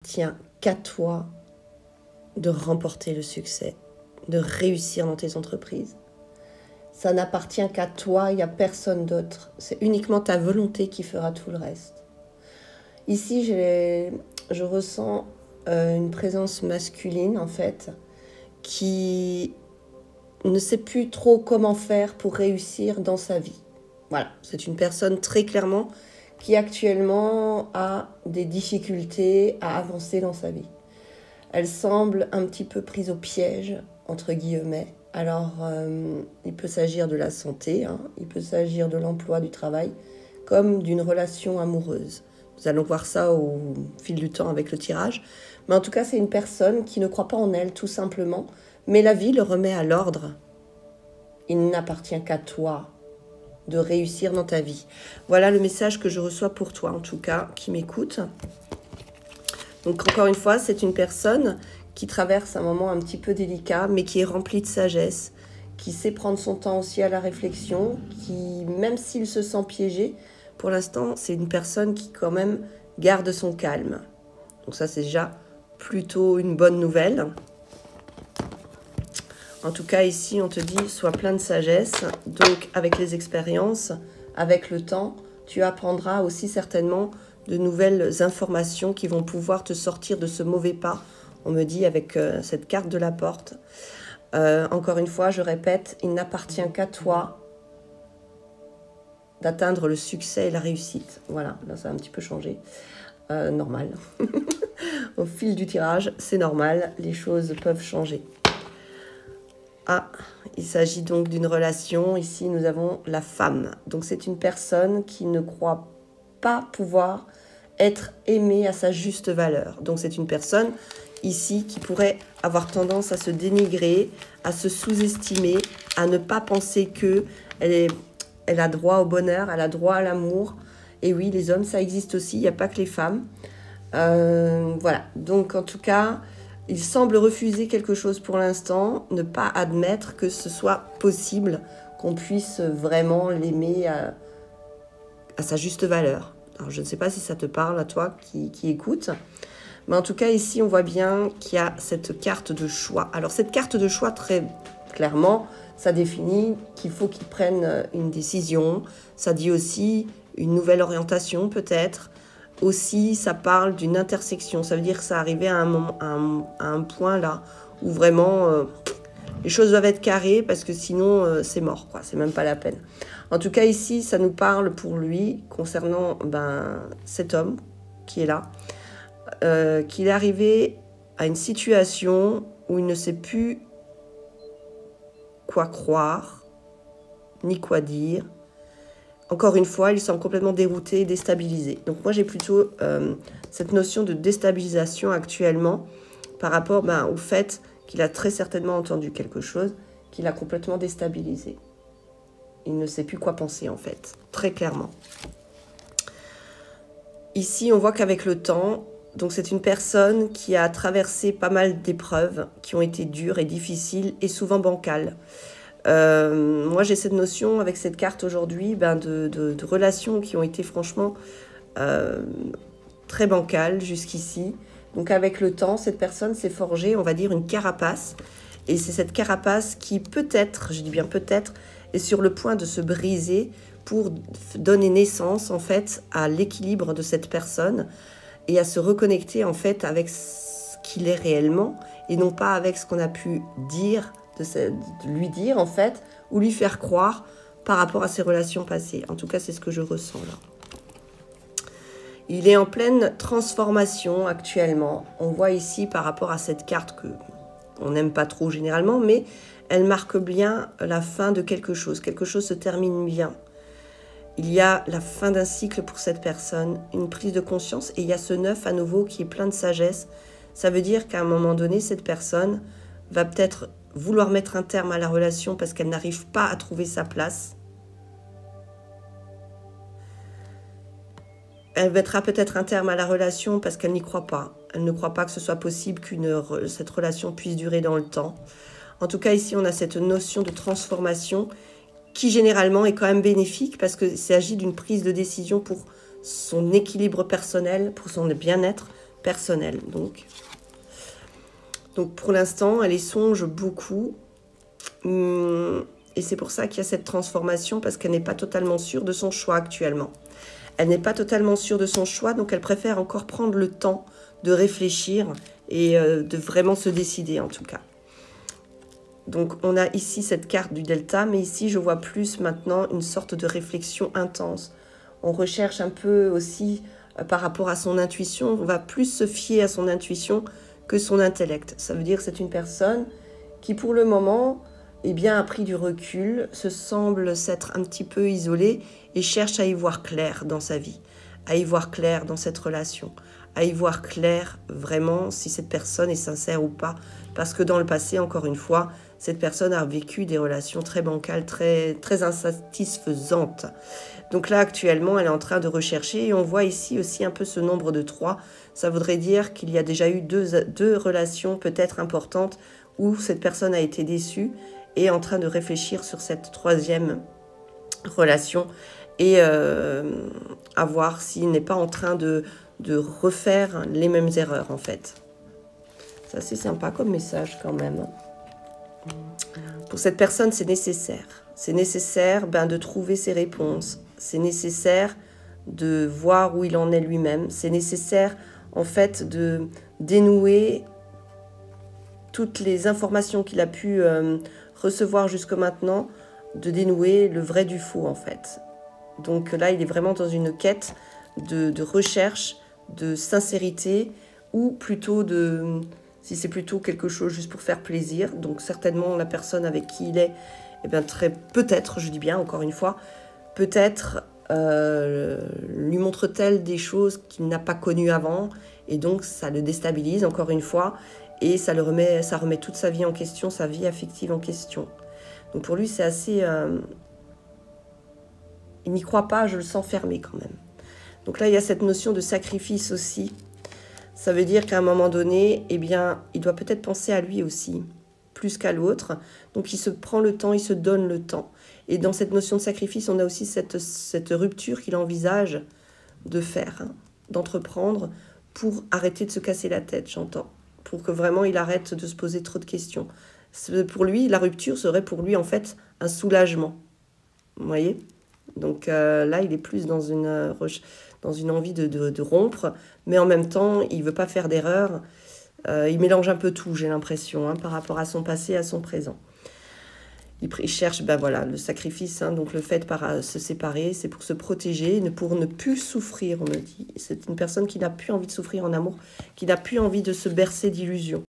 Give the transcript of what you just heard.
Tient qu'à toi de remporter le succès, de réussir dans tes entreprises. Ça n'appartient qu'à toi, il n'y a personne d'autre. C'est uniquement ta volonté qui fera tout le reste. Ici, je ressens une présence masculine, en fait, qui ne sait plus trop comment faire pour réussir dans sa vie. Voilà, c'est une personne très clairement qui actuellement a des difficultés à avancer dans sa vie. Elle semble un petit peu prise au piège, entre guillemets. Alors, il peut s'agir de la santé, il peut s'agir de l'emploi, du travail, comme d'une relation amoureuse. Nous allons voir ça au fil du temps avec le tirage. Mais en tout cas, c'est une personne qui ne croit pas en elle, tout simplement. Mais la vie le remet à l'ordre. Il n'appartient qu'à toi de réussir dans ta vie. Voilà le message que je reçois pour toi, en tout cas, qui m'écoute. Donc, encore une fois, c'est une personne qui traverse un moment un petit peu délicat, mais qui est remplie de sagesse, qui sait prendre son temps aussi à la réflexion, qui, même s'il se sent piégé, pour l'instant, c'est une personne qui, quand même, garde son calme. Donc ça, c'est déjà plutôt une bonne nouvelle. En tout cas, ici, on te dit, sois plein de sagesse. Donc, avec les expériences, avec le temps, tu apprendras aussi certainement de nouvelles informations qui vont pouvoir te sortir de ce mauvais pas. On me dit avec cette carte de la porte. Encore une fois, je répète, il n'appartient qu'à toi d'atteindre le succès et la réussite. Voilà, là, ça a un petit peu changé. Normal. Au fil du tirage, c'est normal. Les choses peuvent changer. Ah, il s'agit donc d'une relation. Ici, nous avons la femme. Donc, c'est une personne qui ne croit pas pouvoir être aimée à sa juste valeur. Donc, c'est une personne ici qui pourrait avoir tendance à se dénigrer, à se sous-estimer, à ne pas penser qu'elle a droit au bonheur, elle a droit à l'amour. Et oui, les hommes, ça existe aussi. Il n'y a pas que les femmes. Voilà. Donc, en tout cas, il semble refuser quelque chose pour l'instant, ne pas admettre que ce soit possible, qu'on puisse vraiment l'aimer à sa juste valeur. Alors, je ne sais pas si ça te parle à toi qui écoutes, mais en tout cas, ici, on voit bien qu'il y a cette carte de choix. Alors, cette carte de choix, très clairement, ça définit qu'il faut qu'il prenne une décision. Ça dit aussi une nouvelle orientation, peut-être. Aussi, ça parle d'une intersection. Ça veut dire que ça arrivait à un point là où vraiment les choses doivent être carrées parce que sinon c'est mort, quoi. C'est même pas la peine. En tout cas, ici, ça nous parle pour lui concernant cet homme qui est là, qu'il est arrivé à une situation où il ne sait plus quoi croire ni quoi dire. Encore une fois, il semble complètement dérouté et déstabilisé. Donc moi, j'ai plutôt cette notion de déstabilisation actuellement par rapport au fait qu'il a très certainement entendu quelque chose qui l'a complètement déstabilisé. Il ne sait plus quoi penser, en fait, très clairement. Ici, on voit qu'avec le temps, donc c'est une personne qui a traversé pas mal d'épreuves qui ont été dures et difficiles et souvent bancales. Moi, j'ai cette notion avec cette carte aujourd'hui de relations qui ont été franchement très bancales jusqu'ici. Donc avec le temps, cette personne s'est forgée, on va dire, une carapace. Et c'est cette carapace qui peut-être, je dis bien peut-être, est sur le point de se briser pour donner naissance en fait à l'équilibre de cette personne et à se reconnecter en fait avec ce qu'il est réellement et non pas avec ce qu'on a pu dire, de lui dire en fait, ou lui faire croire par rapport à ses relations passées. En tout cas, c'est ce que je ressens là. Il est en pleine transformation actuellement. On voit ici par rapport à cette carte que on n'aime pas trop généralement, mais elle marque bien la fin de quelque chose. Quelque chose se termine bien. Il y a la fin d'un cycle pour cette personne, une prise de conscience, et il y a ce 9 à nouveau qui est plein de sagesse. Ça veut dire qu'à un moment donné, cette personne va peut-être vouloir mettre un terme à la relation parce qu'elle n'arrive pas à trouver sa place. Elle mettra peut-être un terme à la relation parce qu'elle n'y croit pas. Elle ne croit pas que ce soit possible cette relation puisse durer dans le temps. En tout cas, ici, on a cette notion de transformation qui, généralement, est quand même bénéfique parce qu'il s'agit d'une prise de décision pour son équilibre personnel, pour son bien-être, personnel. Donc pour l'instant, elle y songe beaucoup. Et c'est pour ça qu'il y a cette transformation, parce qu'elle n'est pas totalement sûre de son choix actuellement. Elle n'est pas totalement sûre de son choix, donc elle préfère encore prendre le temps de réfléchir et de vraiment se décider en tout cas. Donc on a ici cette carte du delta, mais ici je vois plus maintenant une sorte de réflexion intense. On recherche un peu aussi par rapport à son intuition, on va plus se fier à son intuition que son intellect. Ça veut dire que c'est une personne qui pour le moment a pris du recul, se semble s'être un petit peu isolée et cherche à y voir clair dans sa vie, à y voir clair dans cette relation, à y voir clair vraiment si cette personne est sincère ou pas. Parce que dans le passé, encore une fois, cette personne a vécu des relations très bancales, très insatisfaisantes. Donc là, actuellement, elle est en train de rechercher et on voit ici aussi un peu ce nombre de 3. Ça voudrait dire qu'il y a déjà eu deux relations peut-être importantes où cette personne a été déçue et est en train de réfléchir sur cette 3e relation et à voir s'il n'est pas en train de refaire les mêmes erreurs en fait. C'est assez sympa comme message quand même. Pour cette personne, c'est nécessaire. C'est nécessaire de trouver ses réponses. C'est nécessaire de voir où il en est lui-même. C'est nécessaire en fait de dénouer toutes les informations qu'il a pu recevoir jusqu'à maintenant, de dénouer le vrai du faux en fait. Donc là, il est vraiment dans une quête de recherche, de sincérité, ou plutôt si c'est plutôt quelque chose juste pour faire plaisir, donc certainement la personne avec qui il est, peut-être, je dis bien encore une fois, peut-être lui montre-t-elle des choses qu'il n'a pas connues avant, et donc ça le déstabilise encore une fois, et ça remet toute sa vie en question, sa vie affective en question. Donc pour lui, c'est assez... il n'y croit pas, je le sens fermé quand même. Donc là, il y a cette notion de sacrifice aussi. Ça veut dire qu'à un moment donné, il doit peut-être penser à lui aussi, plus qu'à l'autre. Donc il se prend le temps, il se donne le temps. Et dans cette notion de sacrifice, on a aussi cette rupture qu'il envisage de faire, d'entreprendre pour arrêter de se casser la tête, j'entends. Pour que vraiment il arrête de se poser trop de questions. Pour lui, la rupture serait pour lui en fait un soulagement. Vous voyez ? Donc là, il est plus dans une envie de rompre, mais en même temps, il ne veut pas faire d'erreur. Il mélange un peu tout, j'ai l'impression, par rapport à son passé et à son présent. Il cherche le sacrifice, donc le fait de se séparer, c'est pour se protéger, pour ne plus souffrir, on me dit. C'est une personne qui n'a plus envie de souffrir en amour, qui n'a plus envie de se bercer d'illusions.